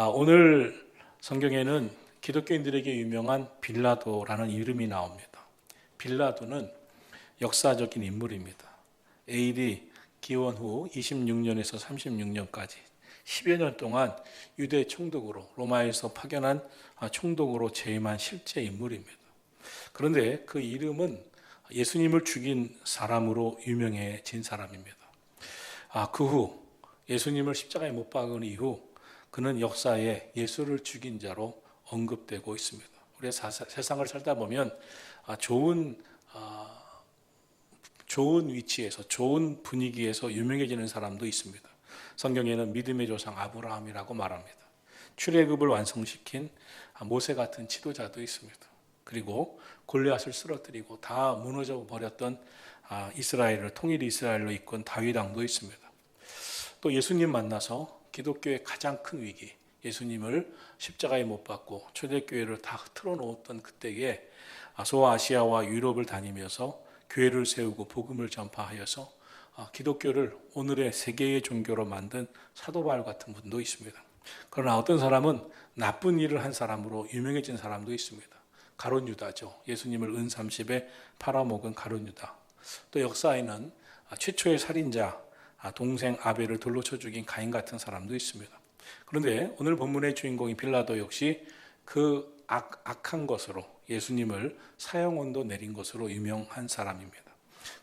오늘 성경에는 기독교인들에게 유명한 빌라도라는 이름이 나옵니다. 빌라도는 역사적인 인물입니다. AD 기원 후 26년에서 36년까지 10여 년 동안 유대 총독으로 로마에서 파견한 총독으로 재임한 실제 인물입니다. 그런데 그 이름은 예수님을 죽인 사람으로 유명해진 사람입니다. 그 후 예수님을 십자가에 못 박은 이후 그는 역사에 예수를 죽인 자로 언급되고 있습니다. 우리가 세상을 살다 보면 좋은 위치에서 좋은 분위기에서 유명해지는 사람도 있습니다. 성경에는 믿음의 조상 아브라함이라고 말합니다. 출애굽을 완성시킨 모세 같은 지도자도 있습니다. 그리고 골리앗을 쓰러뜨리고 다 무너져 버렸던 이스라엘을 통일 이스라엘로 이끈 다윗 왕도 있습니다. 또 예수님 만나서 기독교의 가장 큰 위기, 예수님을 십자가에 못 박고 초대교회를 다 틀어놓았던 그때에 소아시아와 유럽을 다니면서 교회를 세우고 복음을 전파하여서 기독교를 오늘의 세계의 종교로 만든 사도 바울 같은 분도 있습니다. 그러나 어떤 사람은 나쁜 일을 한 사람으로 유명해진 사람도 있습니다. 가룟 유다죠. 예수님을 은 30에 팔아먹은 가룟 유다. 또 역사에는 최초의 살인자 동생 아벨을 돌로 쳐 죽인 가인 같은 사람도 있습니다. 그런데 오늘 본문의 주인공인 빌라도 역시 그 악한 것으로 예수님을 사형원도 내린 것으로 유명한 사람입니다.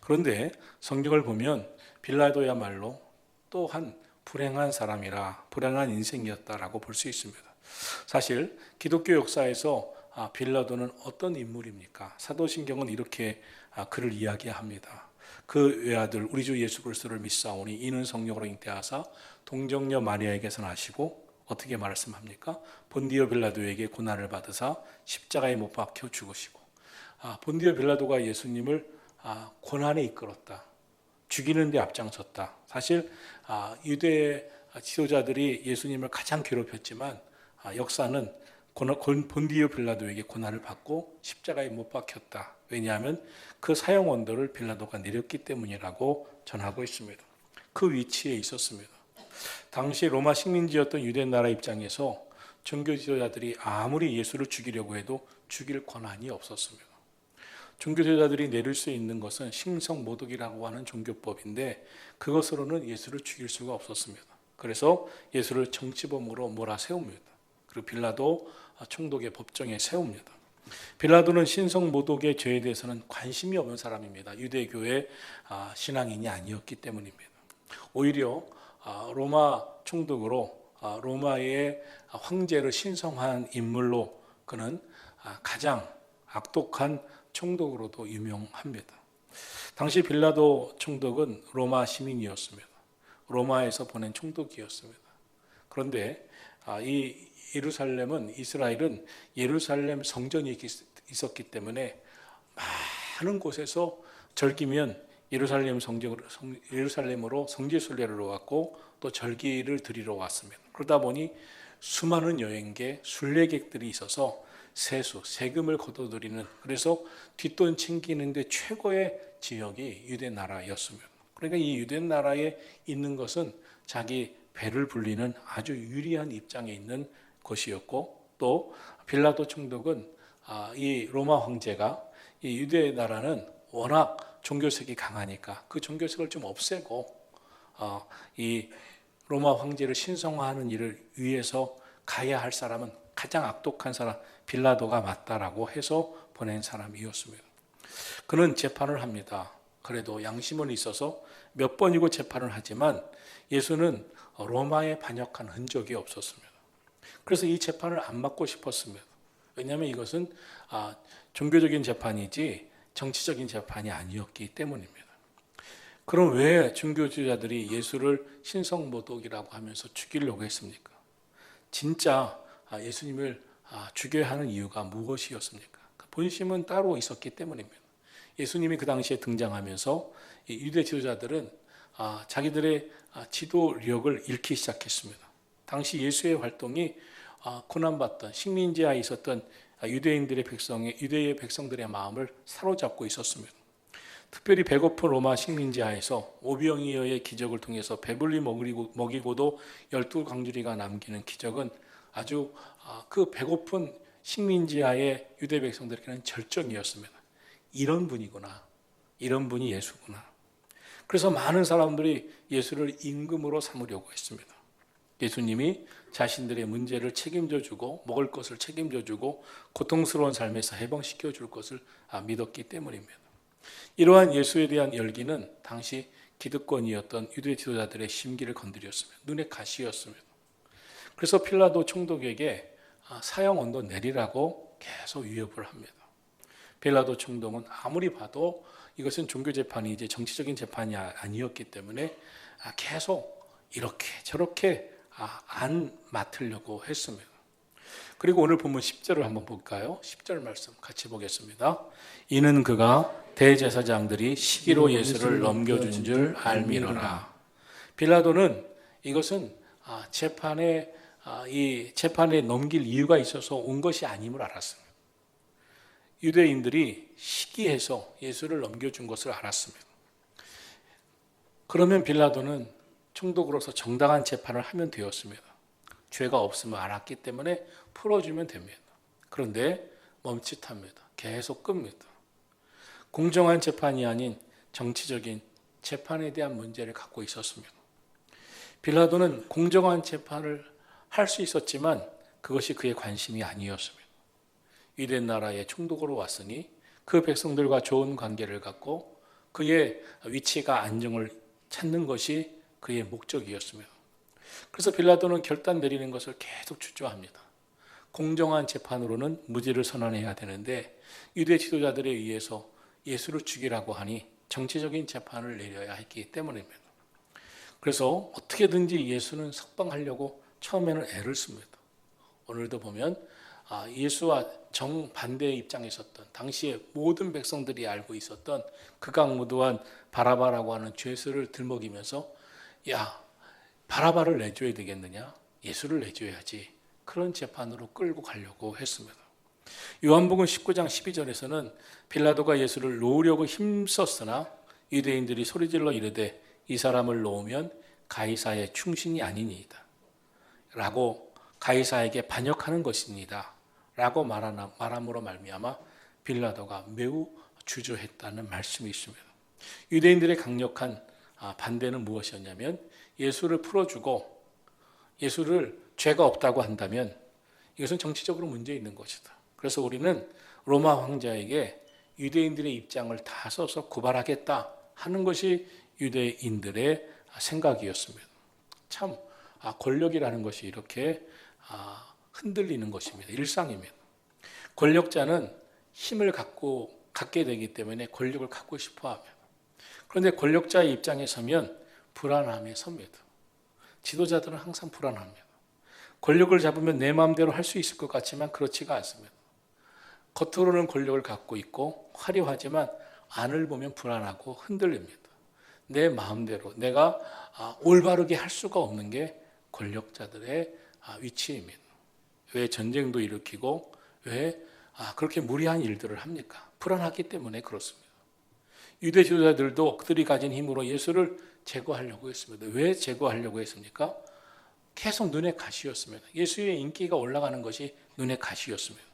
그런데 성경을 보면 빌라도야말로 또한 불행한 사람이라 불행한 인생이었다라고 볼 수 있습니다. 사실 기독교 역사에서 빌라도는 어떤 인물입니까? 사도신경은 이렇게 그를 이야기합니다. 그 외아들 우리 주 예수 그리스도를 믿사오니 이는 성령으로 잉태하사 동정녀 마리아에게서 나시고 어떻게 말씀합니까? 본디오 빌라도에게 고난을 받으사 십자가에 못 박혀 죽으시고 본디오 빌라도가 예수님을 고난에 이끌었다. 죽이는 데 앞장섰다. 사실 유대 지도자들이 예수님을 가장 괴롭혔지만 역사는 본디오 빌라도에게 고난을 받고 십자가에 못 박혔다. 왜냐하면 그 사형원도를 빌라도가 내렸기 때문이라고 전하고 있습니다. 그 위치에 있었습니다. 당시 로마 식민지였던 유대 나라 입장에서 종교 지도자들이 아무리 예수를 죽이려고 해도 죽일 권한이 없었습니다. 종교 지도자들이 내릴 수 있는 것은 신성모독이라고 하는 종교법인데 그것으로는 예수를 죽일 수가 없었습니다. 그래서 예수를 정치범으로 몰아세웁니다. 그리고 빌라도 총독의 법정에 세웁니다. 빌라도는 신성모독의 죄에 대해서는 관심이 없는 사람입니다. 유대교의 신앙인이 아니었기 때문입니다. 오히려 로마 총독으로 로마의 황제를 신성한 인물로 그는 가장 악독한 총독으로도 유명합니다. 당시 빌라도 총독은 로마 시민이었습니다. 로마에서 보낸 총독이었습니다. 그런데 이 이스라엘은 예루살렘 성전이 있었기 때문에 많은 곳에서 절기면 예루살렘으로 성지순례를 왔고 또 절기를 드리러 왔습니다. 그러다 보니 수많은 여행객, 순례객들이 있어서 세금을 걷어들이는 그래서 뒷돈 챙기는데 최고의 지역이 유대 나라였습니다. 그러니까 이 유대 나라에 있는 것은 자기 배를 불리는 아주 유리한 입장에 있는 것이었고 또 빌라도 총독은 이 로마 황제가 이 유대 나라는 워낙 종교색이 강하니까 그 종교색을 좀 없애고 이 로마 황제를 신성화하는 일을 위해서 가야 할 사람은 가장 악독한 사람 빌라도가 맞다라고 해서 보낸 사람이었습니다. 그는 재판을 합니다. 그래도 양심은 있어서 몇 번이고 재판을 하지만 예수는 로마에 반역한 흔적이 없었습니다. 그래서 이 재판을 안 받고 싶었습니다. 왜냐하면 이것은 종교적인 재판이지 정치적인 재판이 아니었기 때문입니다. 그럼 왜 종교 지도자들이 예수를 신성모독이라고 하면서 죽이려고 했습니까? 진짜 예수님을 죽여야 하는 이유가 무엇이었습니까? 본심은 따로 있었기 때문입니다. 예수님이 그 당시에 등장하면서 유대 지도자들은 자기들의 지도력을 잃기 시작했습니다. 당시 예수의 활동이 고난받던 식민지하에 있었던 유대의 백성들의 마음을 사로잡고 있었습니다. 특별히 배고픈 로마 식민지하에서 오병이어의 기적을 통해서 배불리 먹이고도 12광주리가 남기는 기적은 아주 그 배고픈 식민지하의 유대 백성들에게는 절정이었습니다. 이런 분이구나. 이런 분이 예수구나. 그래서 많은 사람들이 예수를 임금으로 삼으려고 했습니다. 예수님이 자신들의 문제를 책임져 주고 먹을 것을 책임져 주고 고통스러운 삶에서 해방시켜 줄 것을 믿었기 때문입니다. 이러한 예수에 대한 열기는 당시 기득권이었던 유대 지도자들의 심기를 건드렸습니다. 눈의 가시였습니다. 그래서 필라도 총독에게 사형 언도 내리라고 계속 위협을 합니다. 필라도 총독은 아무리 봐도 이것은 종교 재판이지 정치적인 재판이 아니었기 때문에 계속 이렇게 저렇게 안 맡으려고 했습니다. 그리고 오늘 본문 10절을 한번 볼까요? 10절 말씀 같이 보겠습니다. 이는 그가 대제사장들이 시기로 예수를 넘겨준 줄 알미러라. 빌라도는 이것은 이 재판에 넘길 이유가 있어서 온 것이 아님을 알았습니다. 유대인들이 시기해서 예수를 넘겨준 것을 알았습니다. 그러면 빌라도는 총독으로서 정당한 재판을 하면 되었습니다. 죄가 없음을 알았기 때문에 풀어주면 됩니다. 그런데 멈칫합니다. 계속 끕니다. 공정한 재판이 아닌 정치적인 재판에 대한 문제를 갖고 있었습니다. 빌라도는 공정한 재판을 할 수 있었지만 그것이 그의 관심이 아니었습니다. 유대 나라의 총독으로 왔으니 그 백성들과 좋은 관계를 갖고 그의 위치가 안정을 찾는 것이 그의 목적이었습니다. 그래서 빌라도는 결단 내리는 것을 계속 주저합니다. 공정한 재판으로는 무죄를 선언해야 되는데 유대 지도자들에 의해서 예수를 죽이라고 하니 정치적인 재판을 내려야 했기 때문입니다. 그래서 어떻게든지 예수는 석방하려고 처음에는 애를 씁니다. 오늘도 보면 예수와 정반대의 입장에 있었던 당시에 모든 백성들이 알고 있었던 극악무도한 바라바라고 하는 죄수를 들먹이면서 야, 바라바를 내줘야 되겠느냐? 예수를 내줘야지. 그런 재판으로 끌고 가려고 했습니다. 요한복음 19장 12절에서는 빌라도가 예수를 놓으려고 힘썼으나 유대인들이 소리질러 이르되 이 사람을 놓으면 가이사의 충신이 아니니이다. 라고 가이사에게 반역하는 것입니다. 라고 말함으로 말미암아 빌라도가 매우 주저했다는 말씀이 있습니다. 유대인들의 강력한 반대는 무엇이었냐면 예수를 풀어주고 예수를 죄가 없다고 한다면 이것은 정치적으로 문제 있는 것이다. 그래서 우리는 로마 황제에게 유대인들의 입장을 다 써서 고발하겠다 하는 것이 유대인들의 생각이었습니다. 참 권력이라는 것이 이렇게 흔들리는 것입니다. 일상입니다. 권력자는 힘을 갖게 되기 때문에 권력을 갖고 싶어 합니다. 그런데 권력자의 입장에 서면 불안함에 섭니다. 지도자들은 항상 불안합니다. 권력을 잡으면 내 마음대로 할 수 있을 것 같지만 그렇지가 않습니다. 겉으로는 권력을 갖고 있고 화려하지만 안을 보면 불안하고 흔들립니다. 내 마음대로 내가 올바르게 할 수가 없는 게 권력자들의 위치입니다. 왜 전쟁도 일으키고 왜 그렇게 무리한 일들을 합니까? 불안하기 때문에 그렇습니다. 유대 지도자들도 그들이 가진 힘으로 예수를 제거하려고 했습니다. 왜 제거하려고 했습니까? 계속 눈에 가시였습니다. 예수의 인기가 올라가는 것이 눈에 가시였습니다.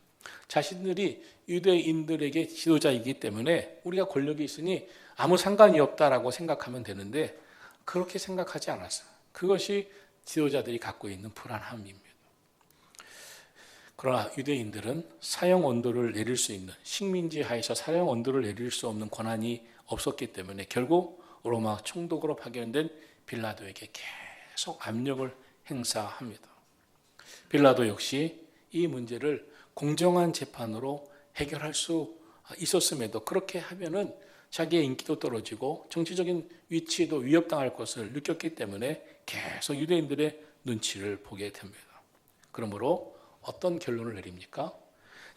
자신들이 유대인들에게 지도자이기 때문에 우리가 권력이 있으니 아무 상관이 없다라고 생각하면 되는데 그렇게 생각하지 않았어요. 그것이 지도자들이 갖고 있는 불안함입니다. 그러나 유대인들은 사형 언도를 내릴 수 있는 식민지 하에서 사형 언도를 내릴 수 없는 권한이 없었기 때문에 결국 로마 총독으로 파견된 빌라도에게 계속 압력을 행사합니다. 빌라도 역시 이 문제를 공정한 재판으로 해결할 수 있었음에도 그렇게 하면은 자기의 인기도 떨어지고 정치적인 위치도 위협당할 것을 느꼈기 때문에 계속 유대인들의 눈치를 보게 됩니다. 그러므로 어떤 결론을 내립니까?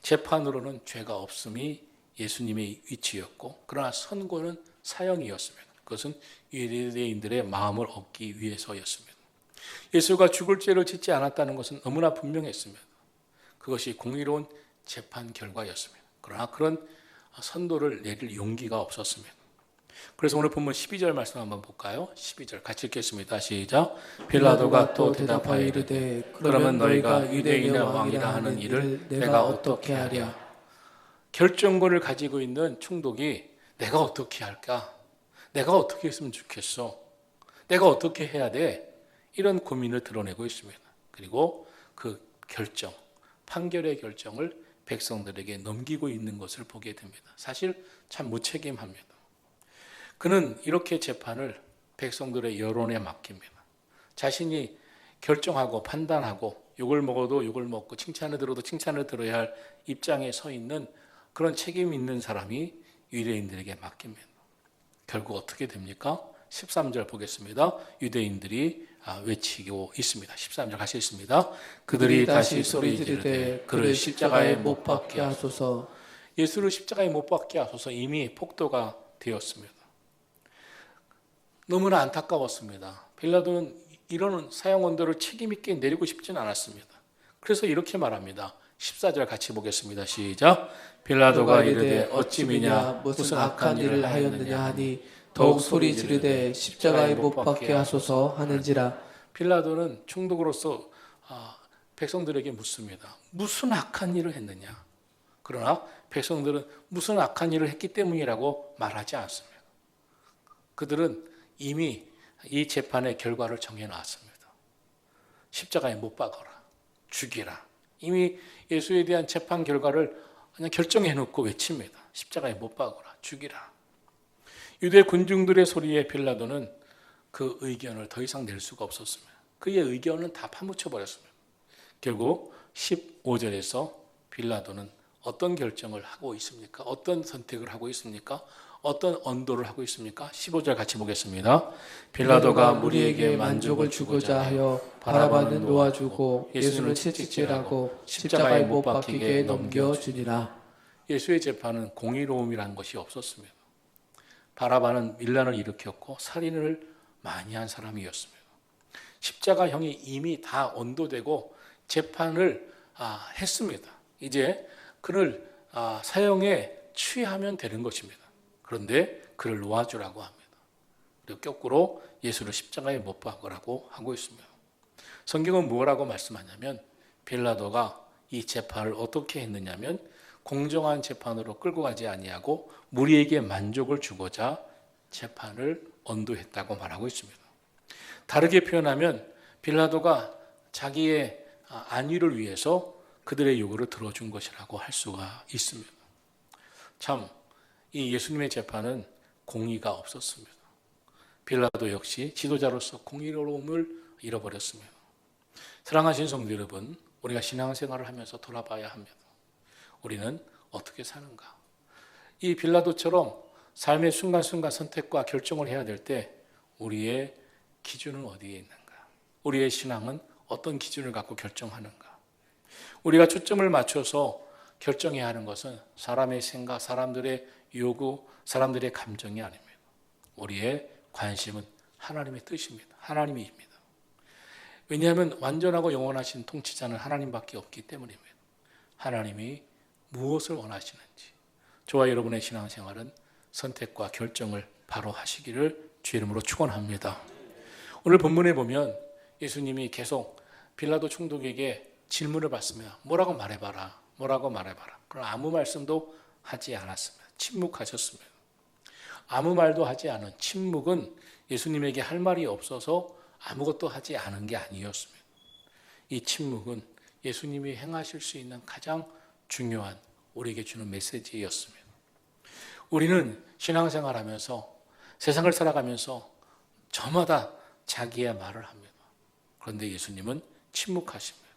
재판으로는 죄가 없음이 예수님의 위치였고 그러나 선고는 사형이었습니다. 그것은 유대인들의 마음을 얻기 위해서였습니다. 예수가 죽을 죄를 짓지 않았다는 것은 너무나 분명했습니다. 그것이 공의로운 재판 결과였습니다. 그러나 그런 선고를 내릴 용기가 없었습니다. 그래서 오늘 본문 12절 말씀 한번 볼까요? 12절 같이 읽겠습니다. 시작. 빌라도가 또 대답하여 이르되 그러면 너희가 유대인의 왕이라 하는 일을 내가 어떻게 하랴? 결정권을 가지고 있는 총독이 내가 어떻게 할까? 내가 어떻게 했으면 좋겠어? 내가 어떻게 해야 돼? 이런 고민을 드러내고 있습니다. 그리고 그 결정, 판결의 결정을 백성들에게 넘기고 있는 것을 보게 됩니다. 사실 참 무책임합니다. 그는 이렇게 재판을 백성들의 여론에 맡깁니다. 자신이 결정하고 판단하고 욕을 먹어도 욕을 먹고 칭찬을 들어도 칭찬을 들어야 할 입장에 서 있는 그런 책임 있는 사람이 유대인들에게 맡깁니다. 결국 어떻게 됩니까? 13절 보겠습니다. 유대인들이 외치고 있습니다. 13절 같이 읽습니다. 그들이 다시 소리 지르되 그를 십자가에 못 박게 하소서. 예수를 십자가에 못 박게 하소서. 이미 폭도가 되었습니다. 너무나 안타까웠습니다. 빌라도는 이런 사형 언도를 책임 있게 내리고 싶지는 않았습니다. 그래서 이렇게 말합니다. 14절 같이 보겠습니다. 시작. 빌라도가 이르되 어찌 미냐 무슨 악한 일을 하였느냐 하니 더욱 소리 지르되 십자가에 못 박게 하소서 하는지라. 빌라도는 총독으로서 백성들에게 묻습니다. 무슨 악한 일을 했느냐? 그러나 백성들은 무슨 악한 일을 했기 때문이라고 말하지 않습니다. 그들은 이미 이 재판의 결과를 정해놨습니다. 십자가에 못 박아라, 죽이라. 이미 예수에 대한 재판 결과를 그냥 결정해놓고 외칩니다. 십자가에 못 박아라, 죽이라. 유대 군중들의 소리에 빌라도는 그 의견을 더 이상 낼 수가 없었습니다. 그의 의견은 다 파묻혀 버렸습니다. 결국 15절에서 빌라도는 어떤 결정을 하고 있습니까? 어떤 선택을 하고 있습니까? 어떤 언도를 하고 있습니까? 15절 같이 보겠습니다. 빌라도가 무리에게 만족을 주고자 하여 바라바는 놓아주고 예수는 채찍질하고 십자가에 못 박히게 넘겨주니라. 예수의 재판은 공의로움이라는 것이 없었습니다. 바라바는 밀란을 일으켰고 살인을 많이 한 사람이었습니다. 십자가형이 이미 다 언도되고 재판을 했습니다. 이제 그를 사형에 취하면 되는 것입니다. 그런데 그를 놓아주라고 합니다. 그리고 거꾸로 예수를 십자가에 못 박으라고 하고 있습니다. 성경은 뭐라고 말씀하냐면 빌라도가 이 재판을 어떻게 했느냐면 공정한 재판으로 끌고 가지 아니하고 무리에게 만족을 주고자 재판을 언도했다고 말하고 있습니다. 다르게 표현하면 빌라도가 자기의 안위를 위해서 그들의 요구를 들어준 것이라고 할 수가 있습니다. 참 이 예수님의 재판은 공의가 없었습니다. 빌라도 역시 지도자로서 공의로움을 잃어버렸습니다. 사랑하신 성도 여러분, 우리가 신앙생활을 하면서 돌아봐야 합니다. 우리는 어떻게 사는가? 이 빌라도처럼 삶의 순간순간 선택과 결정을 해야 될 때 우리의 기준은 어디에 있는가? 우리의 신앙은 어떤 기준을 갖고 결정하는가? 우리가 초점을 맞춰서 결정해야 하는 것은 사람의 생각, 사람들의 요구, 사람들의 감정이 아닙니다. 우리의 관심은 하나님의 뜻입니다. 하나님입니다. 왜냐하면 완전하고 영원하신 통치자는 하나님밖에 없기 때문입니다. 하나님이 무엇을 원하시는지, 저와 여러분의 신앙생활은 선택과 결정을 바로 하시기를 주의 이름으로 축원합니다. 오늘 본문에 보면 예수님이 계속 빌라도 총독에게 질문을 받습니다. 뭐라고 말해봐라. 뭐라고 말해봐라. 그러나 아무 말씀도 하지 않았습니다. 침묵하셨습니다. 아무 말도 하지 않은 침묵은 예수님에게 할 말이 없어서 아무것도 하지 않은 게 아니었습니다. 이 침묵은 예수님이 행하실 수 있는 가장 중요한 우리에게 주는 메시지였습니다. 우리는 신앙생활하면서 세상을 살아가면서 저마다 자기의 말을 합니다. 그런데 예수님은 침묵하십니다.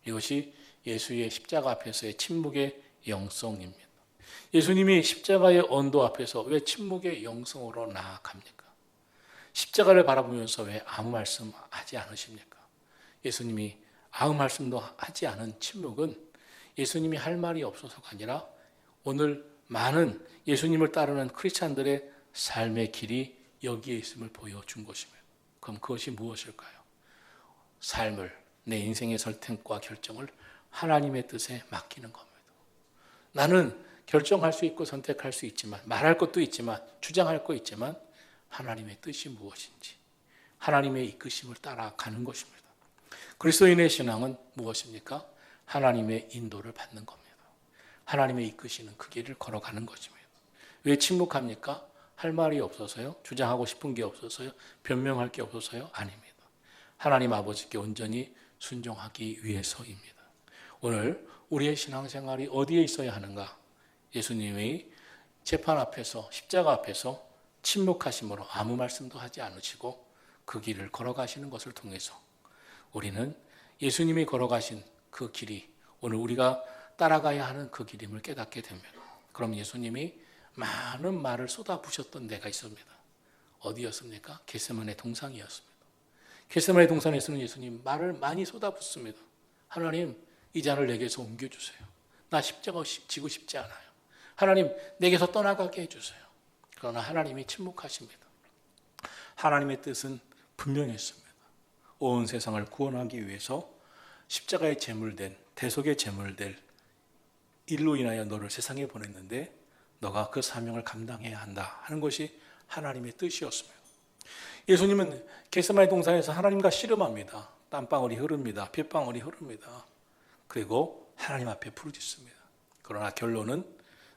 이것이 예수의 십자가 앞에서의 침묵의 영성입니다. 예수님이 십자가의 언도 앞에서 왜 침묵의 영성으로 나아갑니까? 십자가를 바라보면서 왜 아무 말씀 하지 않으십니까? 예수님이 아무 말씀도 하지 않은 침묵은 예수님이 할 말이 없어서가 아니라 오늘 많은 예수님을 따르는 크리스찬들의 삶의 길이 여기에 있음을 보여준 것입니다. 그럼 그것이 무엇일까요? 삶을, 내 인생의 선택과 결정을 하나님의 뜻에 맡기는 겁니다. 나는 결정할 수 있고 선택할 수 있지만, 말할 것도 있지만, 주장할 거 있지만, 하나님의 뜻이 무엇인지, 하나님의 이끄심을 따라가는 것입니다. 그리스도인의 신앙은 무엇입니까? 하나님의 인도를 받는 겁니다. 하나님의 이끄시는 그 길을 걸어가는 것입니다. 왜 침묵합니까? 할 말이 없어서요? 주장하고 싶은 게 없어서요? 변명할 게 없어서요? 아닙니다. 하나님 아버지께 온전히 순종하기 위해서입니다. 오늘 우리의 신앙생활이 어디에 있어야 하는가? 예수님의 재판 앞에서, 십자가 앞에서 침묵하심으로 아무 말씀도 하지 않으시고 그 길을 걸어가시는 것을 통해서 우리는 예수님이 걸어가신 그 길이 오늘 우리가 따라가야 하는 그 길임을 깨닫게 됩니다. 그럼 예수님이 많은 말을 쏟아부으셨던 데가 있습니다. 어디였습니까? 겟세마네 동산이었습니다. 겟세마네 동산에서는 예수님 말을 많이 쏟아붓습니다. 하나님, 이 잔을 내게서 옮겨주세요. 나 십자가 지고 싶지 않아요. 하나님, 내게서 떠나가게 해주세요. 그러나 하나님이 침묵하십니다. 하나님의 뜻은 분명했습니다. 온 세상을 구원하기 위해서 십자가의 제물된, 대속의 제물될 일로 인하여 너를 세상에 보냈는데 너가 그 사명을 감당해야 한다 하는 것이 하나님의 뜻이었습니다. 예수님은 겟세마네 동산에서 하나님과 씨름합니다. 땀방울이 흐릅니다. 핏방울이 흐릅니다. 그리고 하나님 앞에 부르짖습니다. 그러나 결론은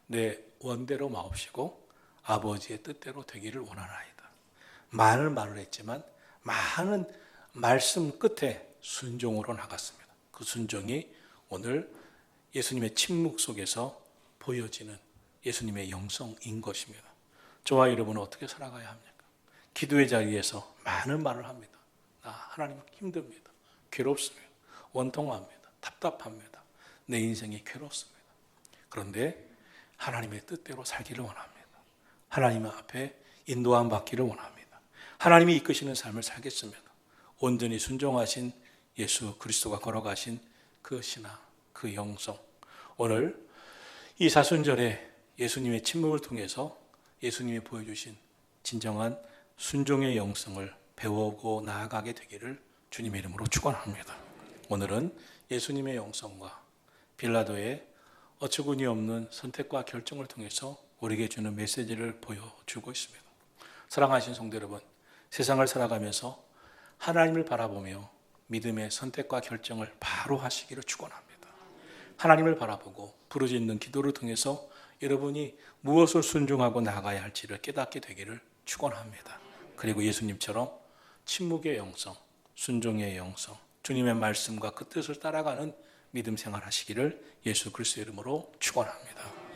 내 원대로 마옵시고 아버지의 뜻대로 되기를 원하나이다. 많은 말을 했지만 많은 말씀 끝에 순종으로 나갔습니다. 그 순종이 오늘 예수님의 침묵 속에서 보여지는 예수님의 영성인 것입니다. 저와 여러분은 어떻게 살아가야 합니까? 기도의 자리에서 많은 말을 합니다. 하나님 힘듭니다. 괴롭습니다. 원통합니다. 답답합니다. 내 인생이 괴롭습니다. 그런데 하나님의 뜻대로 살기를 원합니다. 하나님 앞에 인도함 받기를 원합니다. 하나님이 이끄시는 삶을 살겠습니다. 온전히 순종하신 예수 그리스도가 걸어가신 그 신앙, 그 영성. 오늘 이 사순절에 예수님의 침묵을 통해서 예수님이 보여주신 진정한 순종의 영성을 배우고 나아가게 되기를 주님의 이름으로 축원합니다. 오늘은 예수님의 영성과 빌라도의 어처구니 없는 선택과 결정을 통해서 우리에게 주는 메시지를 보여주고 있습니다. 사랑하신 성도 여러분, 세상을 살아가면서 하나님을 바라보며 믿음의 선택과 결정을 바로 하시기를 축원합니다. 하나님을 바라보고 부르짖는 기도를 통해서 여러분이 무엇을 순종하고 나가야 할지를 깨닫게 되기를 축원합니다. 그리고 예수님처럼 침묵의 영성, 순종의 영성, 주님의 말씀과 그 뜻을 따라가는 믿음 생활 하시기를 예수 그리스도의 이름으로 축원합니다.